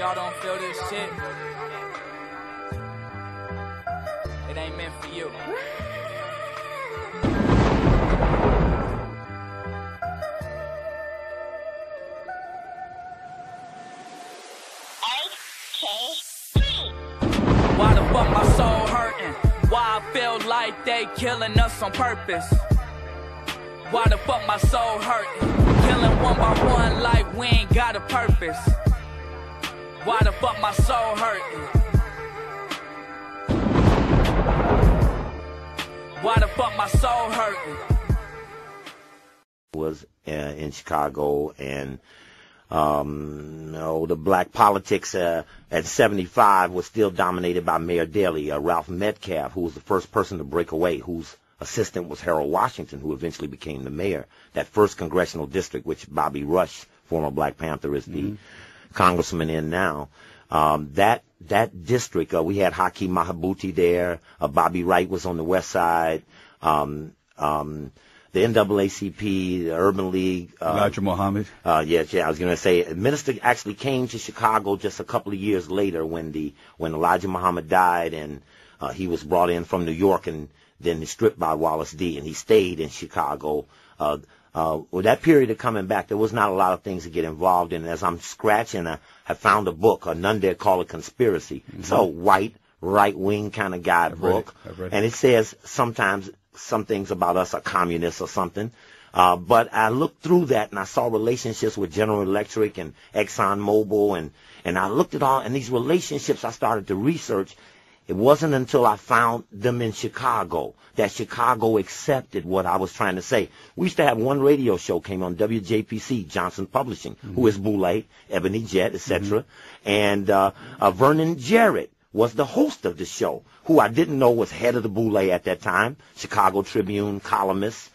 y'all don't feel this shit, it ain't meant for you. Why the fuck my soul hurting? Why I feel like they killing us on purpose? Why the fuck my soul hurting? Killing one by one like we ain't got a purpose. Why the fuck my soul hurting? Why the fuck my soul hurting? Was in Chicago, and the black politics at 75 was still dominated by Mayor Daley, Ralph Metcalf, who was the first person to break away, whose assistant was Harold Washington, who eventually became the mayor. That first congressional district, which Bobby Rush, former Black Panther, is the congressman in now. That district, we had Hakeem Mahabuti there. Bobby Wright was on the west side. The NAACP, the Urban League. Elijah Muhammad. I was going to say, the minister actually came to Chicago just a couple of years later when Elijah Muhammad died, and he was brought in from New York and then stripped by Wallace D., and he stayed in Chicago. With that period of coming back, there was not a lot of things to get involved in. As I'm scratching, I have found a book, None Dare Call It Conspiracy. It's a white, right-wing kind of guidebook, and it says sometimes some things about us are communists or something. But I looked through that and I saw relationships with General Electric and Exxon Mobil, and I looked at all, and these relationships I started to research. It wasn't until I found them in Chicago that Chicago accepted what I was trying to say. We used to have one radio show came on WJPC, Johnson Publishing, who is Boule, Ebony Jet, etc. And Vernon Jarrett was the host of the show, who I didn't know was head of the Boule at that time, Chicago Tribune columnist,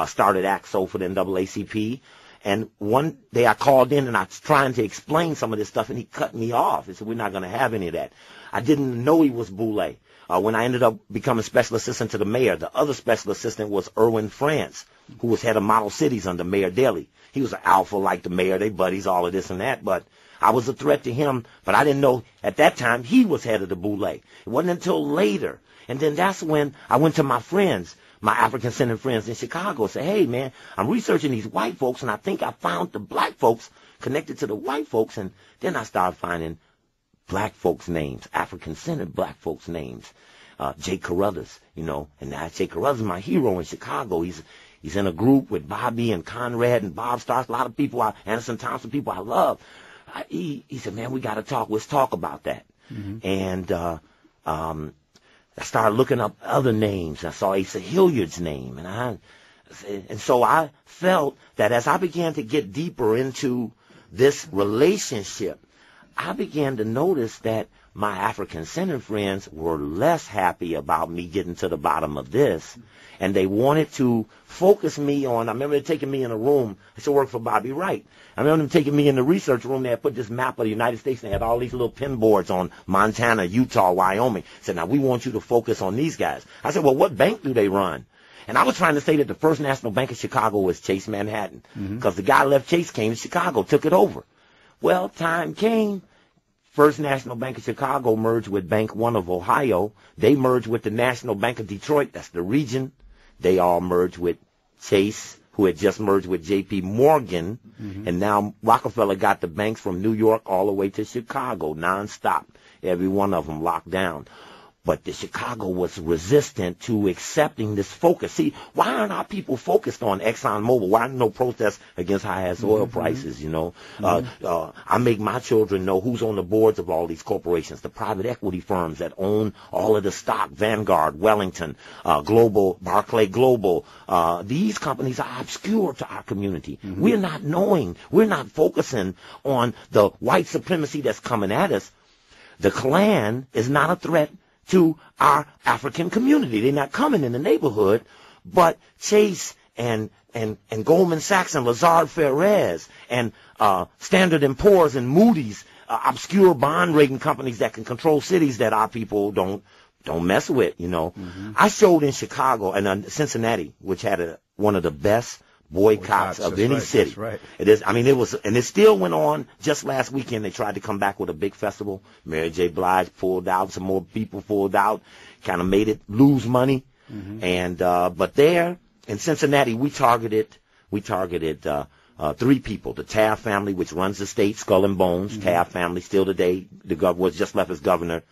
started AXO for the NAACP. And one day I called in and I was trying to explain some of this stuff, and he cut me off. He said, we're not going to have any of that. I didn't know he was Boule. When I ended up becoming special assistant to the mayor, the other special assistant was Erwin France, who was head of Model Cities under Mayor Daley. He was an alpha like the mayor, they buddies, all of this and that, but I was a threat to him, but I didn't know at that time he was head of the Boule. It wasn't until later. And then that's when I went to my friends, my African-centered friends in Chicago, and said, hey, man, I'm researching these white folks, and I think I found the black folks connected to the white folks. And then I started finding black folks' names, African-centered black folks' names. Jay Carruthers, and now Jay Carruthers is my hero in Chicago. He's in a group with Bobby and Conrad and Bob Starks, a lot of people, Anderson Thompson, people I love. He said, man, we got to talk. Let's talk about that. And I started looking up other names. I saw Asa Hilliard's name, and so I felt that as I began to get deeper into this relationship, I began to notice that my African-centered friends were less happy about me getting to the bottom of this, and they wanted to focus me on, I remember taking me in a room, I used to work for Bobby Wright. I remember them taking me in the research room. They had put this map of the United States, and they had all these little pin boards on Montana, Utah, Wyoming. Said, now we want you to focus on these guys. I said, well, what bank do they run? And I was trying to say that the First National Bank of Chicago was Chase Manhattan, because the guy left Chase, came to Chicago, took it over. Well, time came. First National Bank of Chicago merged with Bank One of Ohio. They merged with the National Bank of Detroit. That's the region. They all merged with Chase, who had just merged with J.P. Morgan. And now Rockefeller got the banks from New York all the way to Chicago, nonstop. Every one of them locked down. But the Chicago was resistant to accepting this focus. See, why aren't our people focused on Exxon Mobil? Why no protests against high-ass oil prices, I make my children know who's on the boards of all these corporations, the private equity firms that own all of the stock, Vanguard, Wellington, Global, Barclay Global. These companies are obscure to our community. We're not knowing. We're not focusing on the white supremacy that's coming at us. The Klan is not a threat to our African community. They're not coming in the neighborhood, but Chase and Goldman Sachs and Lazard Perez and Standard & Poor's and Moody's, obscure bond rating companies that can control cities that our people don't mess with, I showed in Chicago and Cincinnati, which had one of the best boycotts of any city. That's right. It is. I mean, it was, and it still went on. Just last weekend, they tried to come back with a big festival. Mary J. Blige pulled out. Some more people pulled out. Kind of made it lose money. And but there in Cincinnati, we targeted 3 people: the Taft family, which runs the state, Skull and Bones. Taft family still today. The governor was just left as governor.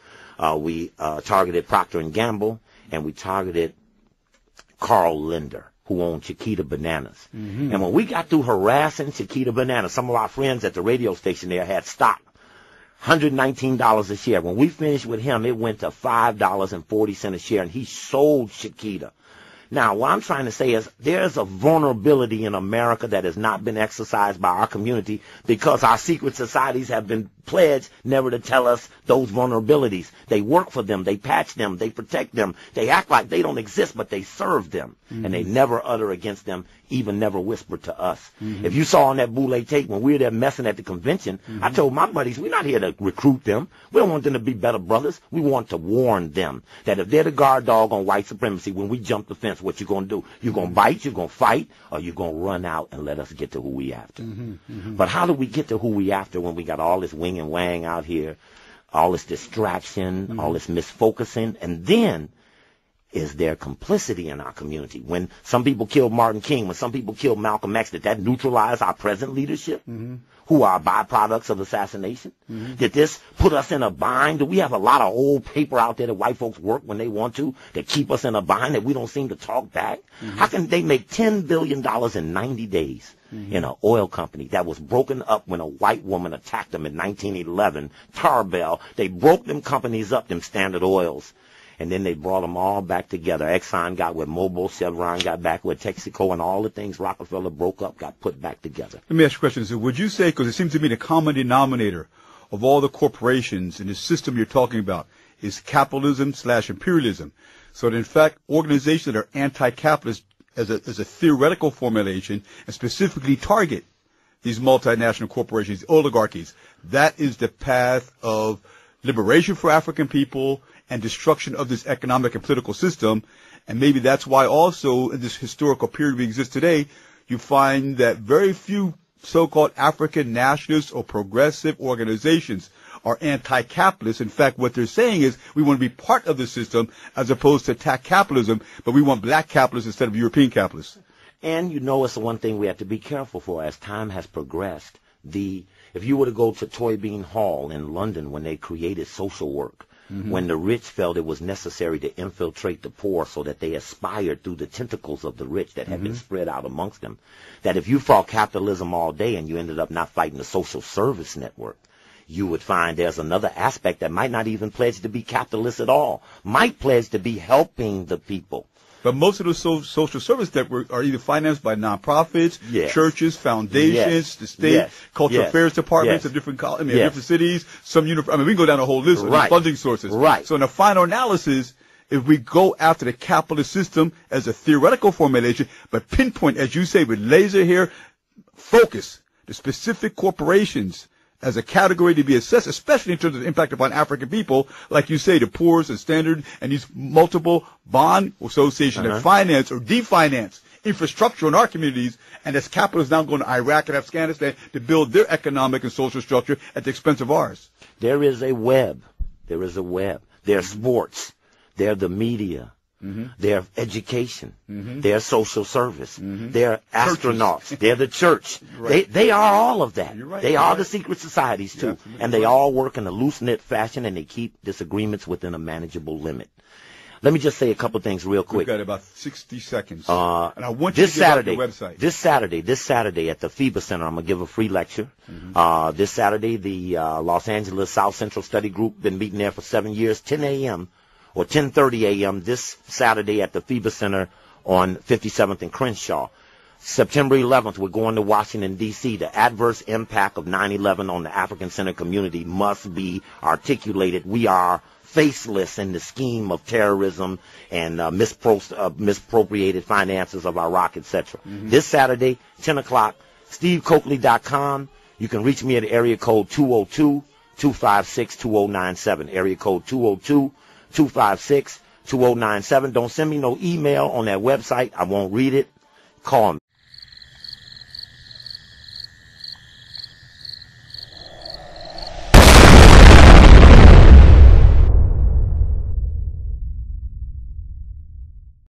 We targeted Procter and Gamble, and we targeted Carl Linder, who owned Chiquita Bananas. And when we got through harassing Chiquita Bananas, some of our friends at the radio station there had stock, $119 a share. When we finished with him, it went to $5.40 a share, and he sold Chiquita. Now, what I'm trying to say is there's a vulnerability in America that has not been exercised by our community because our secret societies have been pledged never to tell us those vulnerabilities. They work for them. They patch them. They protect them. They act like they don't exist, but they serve them. And they never utter against them, even never whisper to us. If you saw on that BOULE tape when we were there messing at the convention, I told my buddies, we're not here to recruit them. We don't want them to be better brothers. We want to warn them that if they're the guard dog on white supremacy, when we jump the fence, what you going to do? You're going to bite, you're going to fight, or you're going to run out and let us get to who we after. But how do we get to who we after when we got all this wing and wang out here, all this distraction, all this misfocusing, and then is there complicity in our community? When some people killed Martin King, when some people killed Malcolm X, did that neutralize our present leadership, who are byproducts of assassination? Did this put us in a bind? Do we have a lot of old paper out there that white folks work when they want to that keep us in a bind that we don't seem to talk back? How can they make $10 billion in 90 days in an oil company that was broken up when a white woman attacked them in 1911, Tarbell? They broke them companies up, them Standard Oils. And then they brought them all back together. Exxon got with Mobil, Chevron got back with Texaco, and all the things Rockefeller broke up got put back together. Let me ask you a question. So would you say, because it seems to me the common denominator of all the corporations in the system you're talking about is capitalism/imperialism. So that in fact, organizations that are anti-capitalist as a theoretical formulation and specifically target these multinational corporations, oligarchies, that is the path of liberation for African people and destruction of this economic and political system. And maybe that's why also in this historical period we exist today, you find that very few so-called African nationalist or progressive organizations are anti-capitalist. In fact, what they're saying is we want to be part of the system as opposed to attack capitalism, but we want black capitalists instead of European capitalists. And you know, it's the one thing we have to be careful for as time has progressed. If you were to go to Toynbee Hall in London when they created social work, when the rich felt it was necessary to infiltrate the poor so that they aspired through the tentacles of the rich that had been spread out amongst them, that if you fought capitalism all day and you ended up not fighting the social service network, you would find there's another aspect that might not even pledge to be capitalist at all, might pledge to be helping the people. But most of those social service networks are either financed by nonprofits, churches, foundations, the state, cultural affairs departments of different different cities, some we can go down a whole list of these funding sources. So in a final analysis, if we go after the capitalist system as a theoretical formulation, but pinpoint, as you say, with laser hair focus, the specific corporations as a category to be assessed, especially in terms of impact upon African people, like you say, the poor, the standard, and these multiple bond associations that finance or definance infrastructure in our communities, and as capitalists now going to Iraq and Afghanistan to build their economic and social structure at the expense of ours. There is a web. There is a web. There's sports. They're the media. They're education. They're social service. They're astronauts. They're the church. They are all of that. They are the secret societies too. And they all work in a loose-knit fashion, and they keep disagreements within a manageable limit. Let me just say a couple things real quick. We've got about 60 seconds. And I want you to give out your website. This Saturday at the FIBA Center, I'm going to give a free lecture. This Saturday, the Los Angeles South Central Study Group, been meeting there for 7 years, 10 a.m. or 10:30 a.m. this Saturday at the FIBA Center on 57th and Crenshaw. September 11th, we're going to Washington, D.C. The adverse impact of 9/11 on the African-centered community must be articulated. We are faceless in the scheme of terrorism and misappropriated finances of Iraq, etc. This Saturday, 10 o'clock, stevecoakley.com. You can reach me at area code 202-256-2097, area code 202-256-2097. Don't send me no email on that website. I won't read it. Call me.